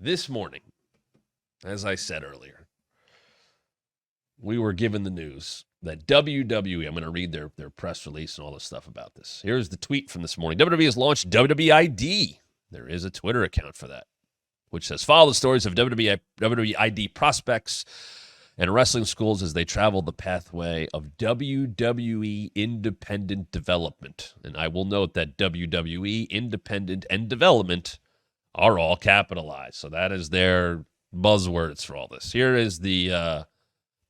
This morning, as I said earlier, we were given the news that WWE, I'm going to read their press release and all this stuff about this. Here's the tweet from this morning. WWE has launched WWEID. There is a Twitter account for that, which says, follow the stories of WWEID prospects and wrestling schools as they travel the pathway of WWE independent development. And I will note that WWE independent and development are all capitalized. So that is their buzzwords for all this. Here is the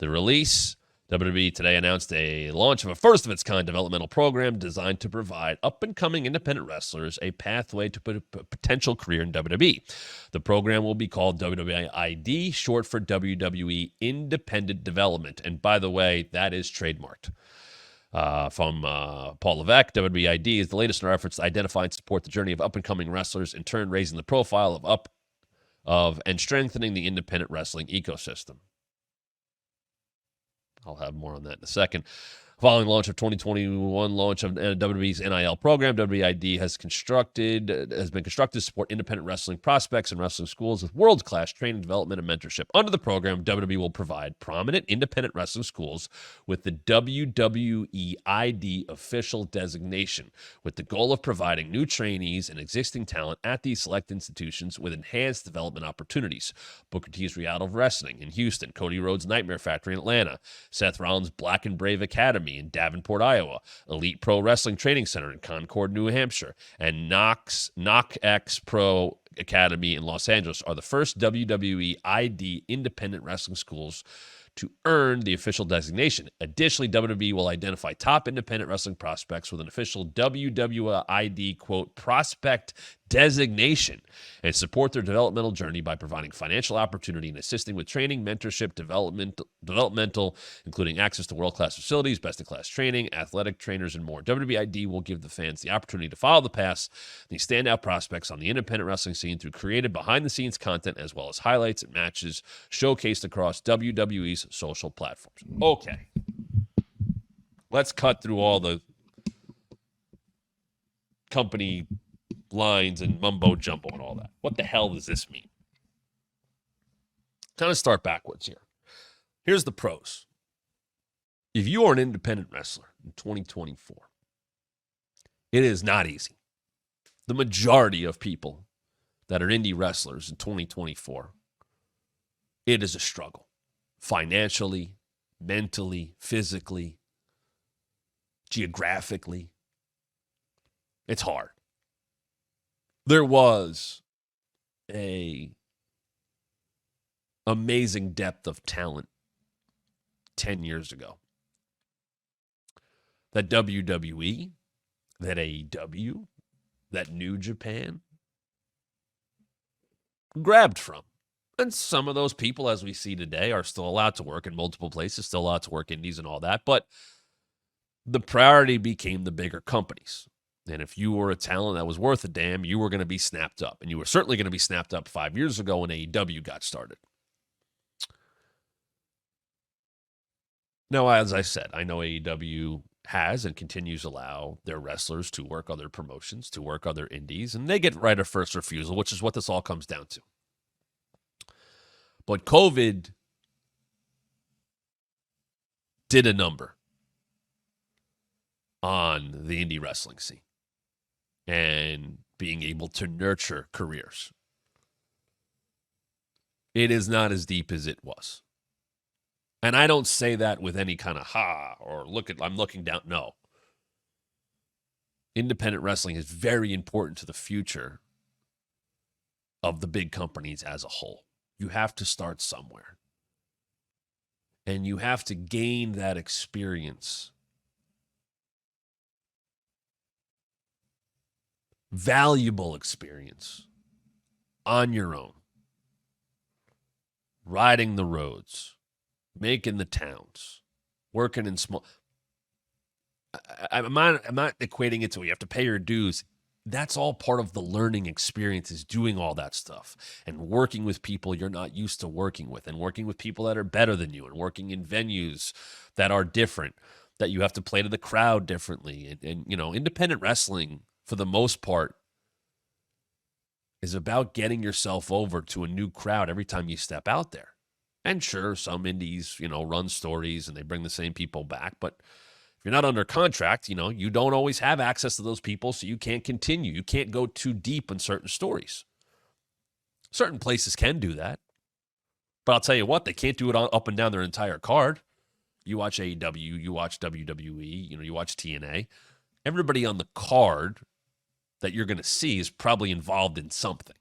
release. WWE today announced a launch of a first-of-its-kind developmental program designed to provide up-and-coming independent wrestlers a pathway to put a potential career in WWE. The program will be called WWEID, short for WWE Independent Development. And by the way, that is trademarked. From Paul Levesque, WWEID is the latest in our efforts to identify and support the journey of up-and-coming wrestlers, in turn raising the profile of and strengthening the independent wrestling ecosystem. I'll have more on that in a second. Following launch of 2021 launch of WWE's NIL program, WWEID has been constructed to support independent wrestling prospects and wrestling schools with world-class training, development, and mentorship. Under the program, WWE will provide prominent independent wrestling schools with the WWEID official designation, with the goal of providing new trainees and existing talent at these select institutions with enhanced development opportunities. Booker T's Reality of Wrestling in Houston, Cody Rhodes' Nightmare Factory in Atlanta, Seth Rollins' Black and Brave Academy in Davenport, Iowa, Elite Pro Wrestling Training Center in Concord, New Hampshire, and KnoxX Pro Academy in Los Angeles are the first WWEID independent wrestling schools to earn the official designation. Additionally, WWE will identify top independent wrestling prospects with an official WWEID, quote, prospect designation and support their developmental journey by providing financial opportunity and assisting with training, mentorship, developmental, including access to world-class facilities, best-in-class training, athletic trainers, and more. WWEID will give the fans the opportunity to follow the paths these standout prospects on the independent wrestling scene through created behind-the-scenes content as well as highlights and matches showcased across WWE's social platforms. Okay. Let's cut through all the company lines and mumbo jumbo and all that. What the hell does this mean? Kind of start backwards here. Here's the pros. If you are an independent wrestler in 2024, it is not easy. The majority of people that are indie wrestlers in 2024, it is a struggle. Financially, mentally, physically, geographically. It's hard. There was a amazing depth of talent 10 years ago that WWE, that AEW, that New Japan grabbed from. And some of those people, as we see today, are still allowed to work in multiple places, still allowed to work indies and all that. But the priority became the bigger companies. And if you were a talent that was worth a damn, you were going to be snapped up. And you were certainly going to be snapped up 5 years ago when AEW got started. Now, as I said, I know AEW has and continues to allow their wrestlers to work other promotions, to work other indies, and they get right of first refusal, which is what this all comes down to. But COVID did a number on the indie wrestling scene and being able to nurture careers. It is not as deep as it was. And I don't say that with any kind of or I'm looking down. No. Independent wrestling is very important to the future of the big companies as a whole. You have to start somewhere. And you have to gain that experience. Valuable experience on your own. Riding the roads. Making the towns. Working in small. I'm not equating it to you have to pay your dues. That's all part of the learning experience, is doing all that stuff and working with people you're not used to working with, and working with people that are better than you, and working in venues that are different, that you have to play to the crowd differently. And you know, independent wrestling, for the most part, is about getting yourself over to a new crowd every time you step out there. And sure, some indies, run stories and they bring the same people back. But if you're not under contract, you don't always have access to those people, so you can't continue. You can't go too deep in certain stories. Certain places can do that. But I'll tell you what, they can't do it up and down their entire card. You watch AEW, you watch WWE, you watch TNA. Everybody on the card that you're going to see is probably involved in something.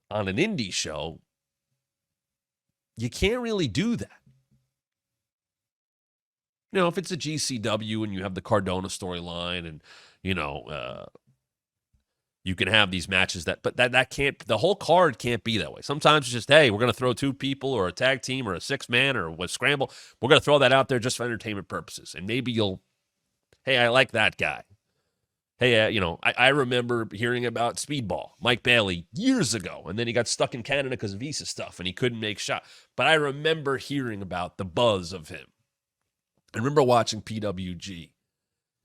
On an indie show, you can't really do that. If it's a GCW and you have the Cardona storyline and, you can have these matches but that can't, the whole card can't be that way. Sometimes it's just, hey, we're going to throw two people or a tag team or a six-man or a scramble. We're going to throw that out there just for entertainment purposes. And maybe hey, I like that guy. Hey, I remember hearing about Speedball, Mike Bailey, years ago, and then he got stuck in Canada because of visa stuff, and he couldn't make shots. But I remember hearing about the buzz of him. I remember watching PWG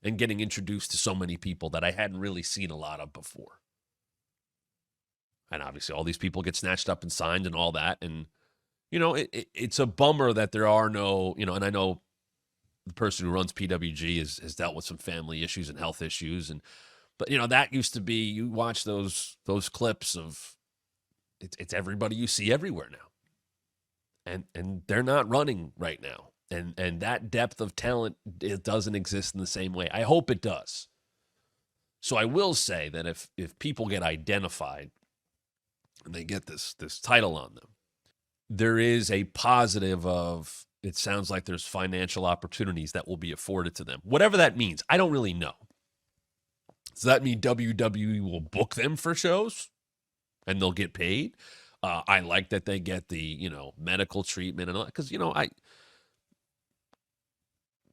and getting introduced to so many people that I hadn't really seen a lot of before. And obviously all these people get snatched up and signed and all that. And, it's a bummer that there are no, and I know the person who runs PWG has dealt with some family issues and health issues. But that used to be, you watch those clips of, it's everybody you see everywhere now. And they're not running right now. And that depth of talent, it doesn't exist in the same way. I hope it does. So I will say that if people get identified and they get this title on them, there is a positive of, it sounds like there's financial opportunities that will be afforded to them. Whatever that means, I don't really know. Does that mean WWE will book them for shows and they'll get paid? I like that they get the, medical treatment and all that. Because,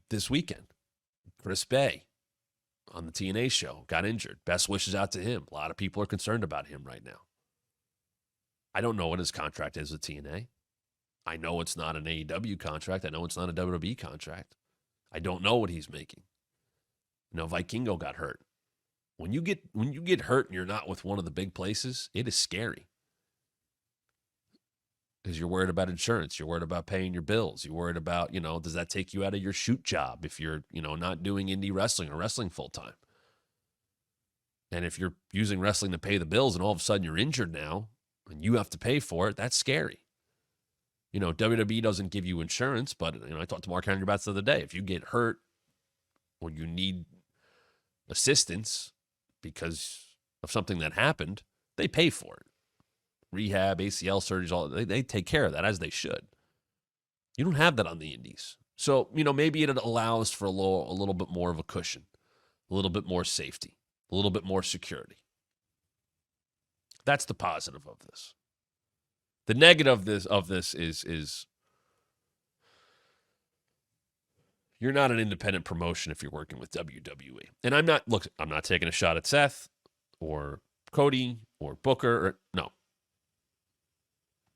this weekend, Chris Bay on the TNA show got injured. Best wishes out to him. A lot of people are concerned about him right now. I don't know what his contract is with TNA. I know it's not an AEW contract. I know it's not a WWE contract. I don't know what he's making. Vikingo got hurt. When you get hurt and you're not with one of the big places, it is scary. Because you're worried about insurance. You're worried about paying your bills. You're worried about, does that take you out of your shoot job if you're, not doing indie wrestling or wrestling full time? And if you're using wrestling to pay the bills and all of a sudden you're injured now and you have to pay for it, that's scary. WWE doesn't give you insurance, but, I talked to Mark Henry about this the other day. If you get hurt or you need assistance because of something that happened, they pay for it. Rehab, ACL surgeries, they take care of that, as they should. You don't have that on the indies. So, maybe it allows for a little bit more of a cushion, a little bit more safety, a little bit more security. That's the positive of this. The negative of this is you're not an independent promotion if you're working with WWE. And I'm not taking a shot at Seth or Cody or Booker. No.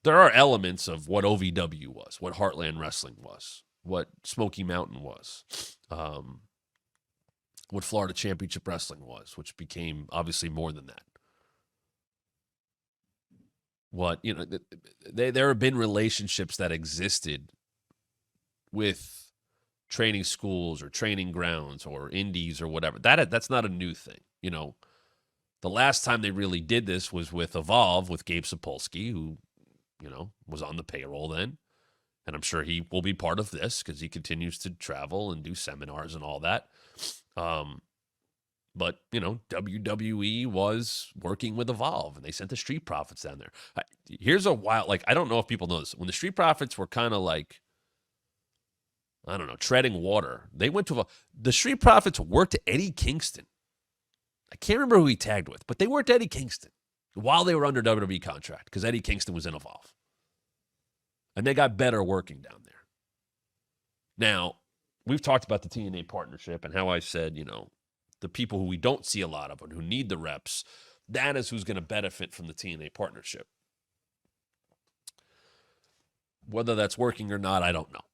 There are elements of what OVW was, what Heartland Wrestling was, what Smoky Mountain was, what Florida Championship Wrestling was, which became obviously more than that. There have been relationships that existed with training schools or training grounds or indies or whatever. That's not a new thing. The last time they really did this was with Evolve, with Gabe Sapolsky, who was on the payroll then. And I'm sure he will be part of this because he continues to travel and do seminars and all that. But, WWE was working with Evolve and they sent the Street Profits down there. Here's a wild, I don't know if people know this. When the Street Profits were kind of treading water, they went to the Street Profits worked Eddie Kingston. I can't remember who he tagged with, but they worked Eddie Kingston while they were under WWE contract because Eddie Kingston was in Evolve. And they got better working down there. Now, we've talked about the TNA partnership and how I said, the people who we don't see a lot of and who need the reps, that is who's going to benefit from the TNA partnership. Whether that's working or not, I don't know.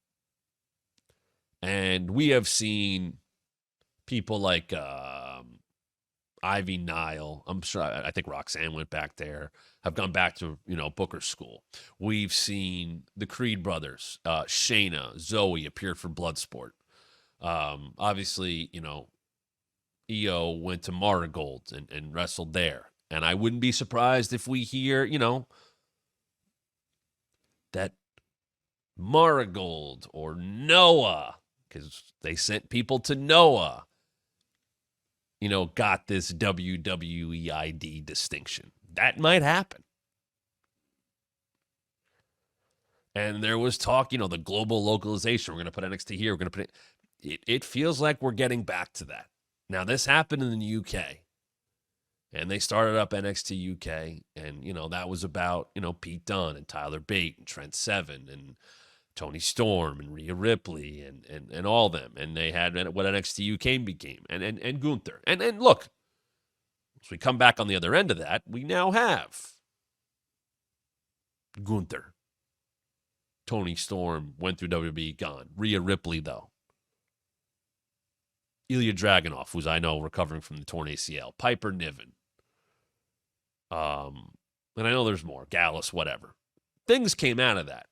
And we have seen people like Ivy Nile. I'm sure, I think Roxanne went back there, have gone back to, Booker's school. We've seen the Creed brothers, Shayna, Zoe appeared for Bloodsport. Obviously, EO went to Marigold and wrestled there. And I wouldn't be surprised if we hear, that Marigold or Noah, because they sent people to Noah, got this WWEID distinction. That might happen. And there was talk, the global localization. We're going to put NXT here. We're going to put it. It feels like we're getting back to that. Now, this happened in the UK. And they started up NXT UK. And, that was about, Pete Dunne and Tyler Bate and Trent Seven and Tony Storm and Rhea Ripley and all them. And they had what NXT UK became. And Gunther. And look, as we come back on the other end of that, we now have Gunther. Tony Storm went through WWE, gone. Rhea Ripley, though. Ilya Dragunov, who's I know recovering from the torn ACL. Piper Niven. And I know there's more. Gallus, whatever. Things came out of that.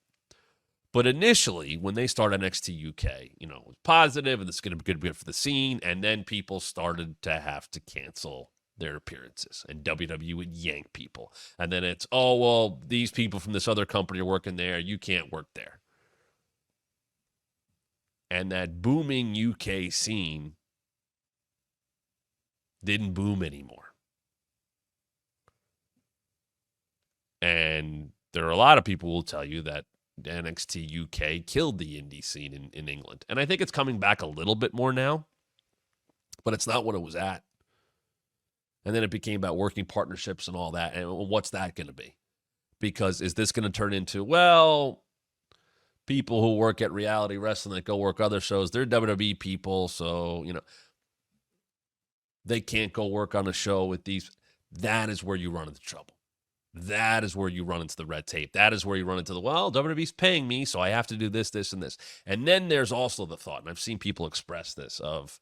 But initially, when they started NXT UK, it was positive and this is going to be good for the scene. And then people started to have to cancel their appearances. And WWE would yank people. And then it's, oh, well, these people from this other company are working there. You can't work there. And that booming UK scene didn't boom anymore. And there are a lot of people who will tell you that NXT UK killed the indie scene in England. And I think it's coming back a little bit more now, but it's not what it was at. And then it became about working partnerships and all that. And what's that going to be? Because is this going to turn into, well, people who work at Reality Wrestling that go work other shows, they're WWE people, so, they can't go work on a show with these. That is where you run into trouble. That is where you run into the red tape. That is where you run into WWE's paying me, so I have to do this, this, and this. And then there's also the thought, and I've seen people express this, of,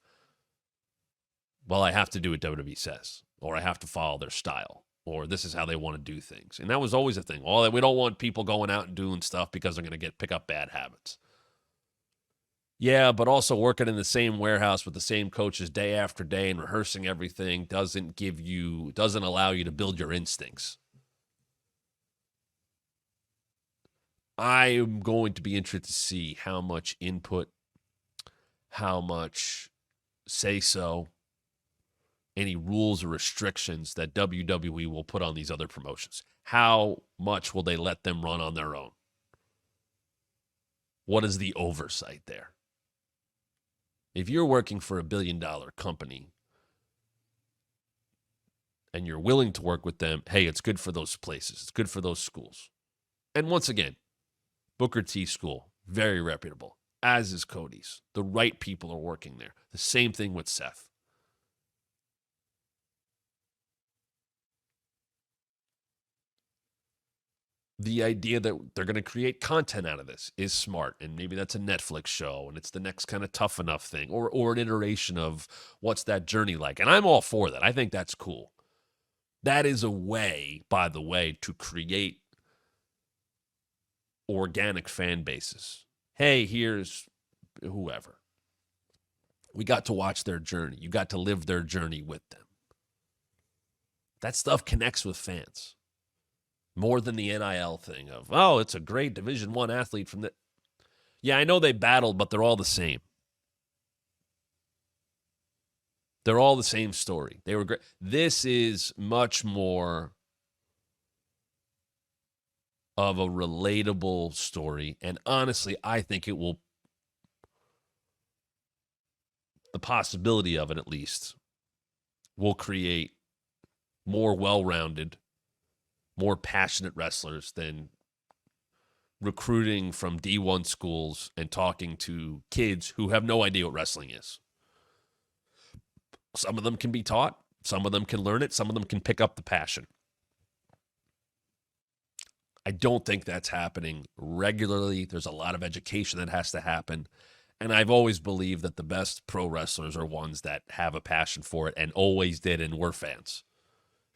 well, I have to do what WWE says, or I have to follow their style, or this is how they want to do things. And that was always a thing. Well, we don't want people going out and doing stuff because they're going to pick up bad habits. Yeah, but also working in the same warehouse with the same coaches day after day and rehearsing everything doesn't allow you to build your instincts. I am going to be interested to see how much input, how much say-so, any rules or restrictions that WWE will put on these other promotions. How much will they let them run on their own? What is the oversight there? If you're working for $1 billion company and you're willing to work with them, hey, it's good for those places. It's good for those schools. And once again, Booker T School, very reputable, as is Cody's. The right people are working there. The same thing with Seth. The idea that they're going to create content out of this is smart, and maybe that's a Netflix show, and it's the next kind of Tough Enough thing, or an iteration of what's that journey like. And I'm all for that. I think that's cool. That is a way, by the way, to create organic fan bases. Hey, here's whoever. We got to watch their journey. You got to live their journey with them. That stuff connects with fans. More than the NIL thing of, oh, it's a great Division I athlete from the... Yeah, I know they battled, but they're all the same. They're all the same story. They were great. This is much more of a relatable story. And honestly, I think it will, the possibility of it at least, will create more well-rounded, more passionate wrestlers than recruiting from D1 schools and talking to kids who have no idea what wrestling is. Some of them can be taught. Some of them can learn it. Some of them can pick up the passion. I don't think that's happening regularly. There's a lot of education that has to happen. And I've always believed that the best pro wrestlers are ones that have a passion for it and always did and were fans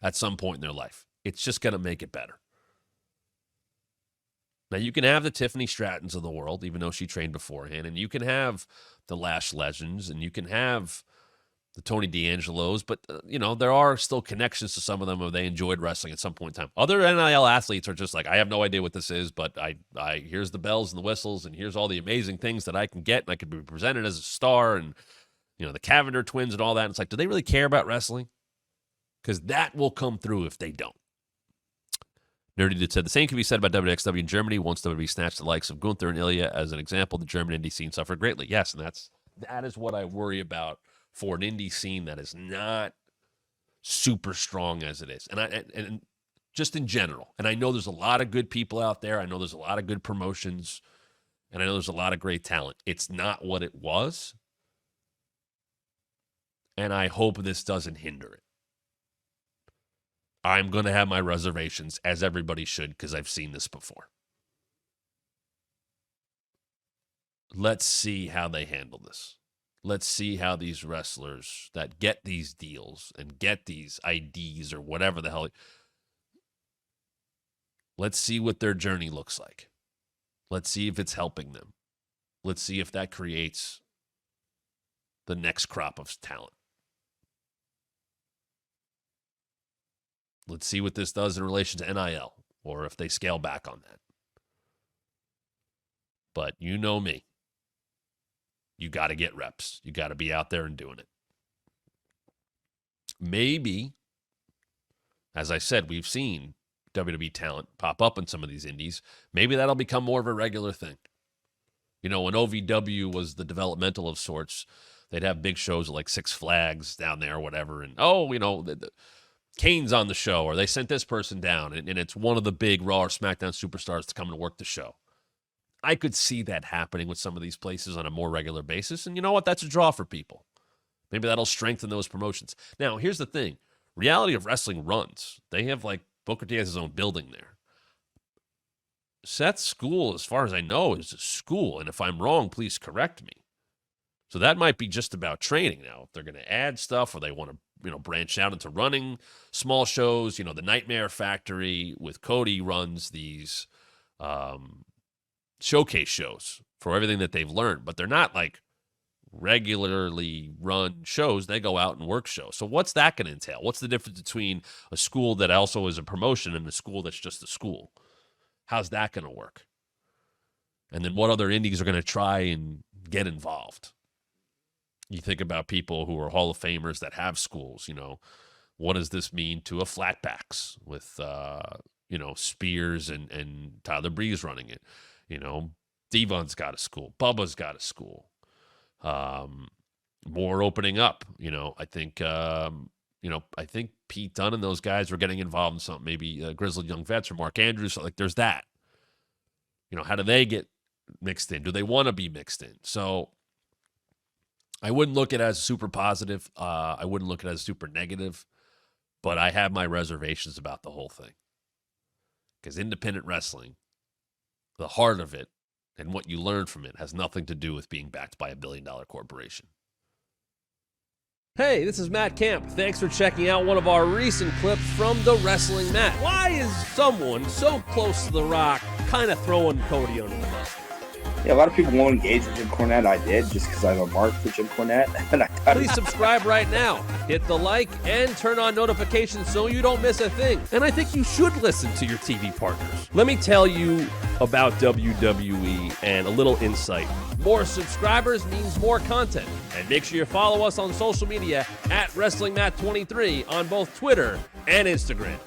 at some point in their life. It's just going to make it better. Now, you can have the Tiffany Strattons of the world, even though she trained beforehand, and you can have the Lash Legends, and you can have the Tony D'Angelos, but, there are still connections to some of them where they enjoyed wrestling at some point in time. Other NIL athletes are just like, I have no idea what this is, but I here's the bells and the whistles, and here's all the amazing things that I can get, and I can be presented as a star, and, the Cavender twins and all that. And it's like, do they really care about wrestling? Because that will come through if they don't. Nerdy Dude said, the same can be said about WXW in Germany. Once WWE snatched the likes of Gunther and Ilya as an example, the German indie scene suffered greatly. Yes, and that is what I worry about for an indie scene that is not super strong as it is. And just in general. And I know there's a lot of good people out there. I know there's a lot of good promotions. And I know there's a lot of great talent. It's not what it was. And I hope this doesn't hinder it. I'm going to have my reservations, as everybody should, because I've seen this before. Let's see how they handle this. Let's see how these wrestlers that get these deals and get these IDs or whatever the hell, let's see what their journey looks like. Let's see if it's helping them. Let's see if that creates the next crop of talent. Let's see what this does in relation to NIL, or if they scale back on that. But you know me. You got to get reps. You got to be out there and doing it. Maybe, as I said, we've seen WWE talent pop up in some of these indies. Maybe that'll become more of a regular thing. When OVW was the developmental of sorts, they'd have big shows like Six Flags down there or whatever. And, Kane's on the show, or they sent this person down, and it's one of the big Raw or SmackDown superstars to come and work the show. I could see that happening with some of these places on a more regular basis, and you know what? That's a draw for people. Maybe that'll strengthen those promotions. Now, here's the thing. Reality of Wrestling runs. They have, Booker T has his own building there. Seth's school, as far as I know, is a school, and if I'm wrong, please correct me. So that might be just about training now. If they're going to add stuff, or they want to branch out into running small shows. The Nightmare Factory with Cody runs these showcase shows for everything that they've learned, but they're not regularly run shows. They go out and work shows. So what's that going to entail? What's the difference between a school that also is a promotion and a school that's just a school? How's that going to work? And then what other indies are going to try and get involved? You think about people who are Hall of Famers that have schools, what does this mean to a Flatbacks with, Spears and Tyler Breeze running it? Devon's got a school. Bubba's got a school. More opening up, I think, I think Pete Dunne and those guys were getting involved in something, maybe Grizzled Young Vets or Mark Andrews. So there's that, how do they get mixed in? Do they want to be mixed in? So I wouldn't look at it as super positive. I wouldn't look at it as super negative, but I have my reservations about the whole thing. Because independent wrestling, the heart of it and what you learn from it has nothing to do with being backed by $1 billion corporation. Hey, this is Matt Camp. Thanks for checking out one of our recent clips from the Wrestling Mat. Why is someone so close to The Rock kind of throwing Cody under the bus? Yeah, a lot of people won't engage with Jim Cornette. I did, just because I have a mark for Jim Cornette. And Please subscribe right now. Hit the like and turn on notifications so you don't miss a thing. And I think you should listen to your TV partners. Let me tell you about WWE and a little insight. More subscribers means more content. And make sure you follow us on social media at WrestlingMat23 on both Twitter and Instagram.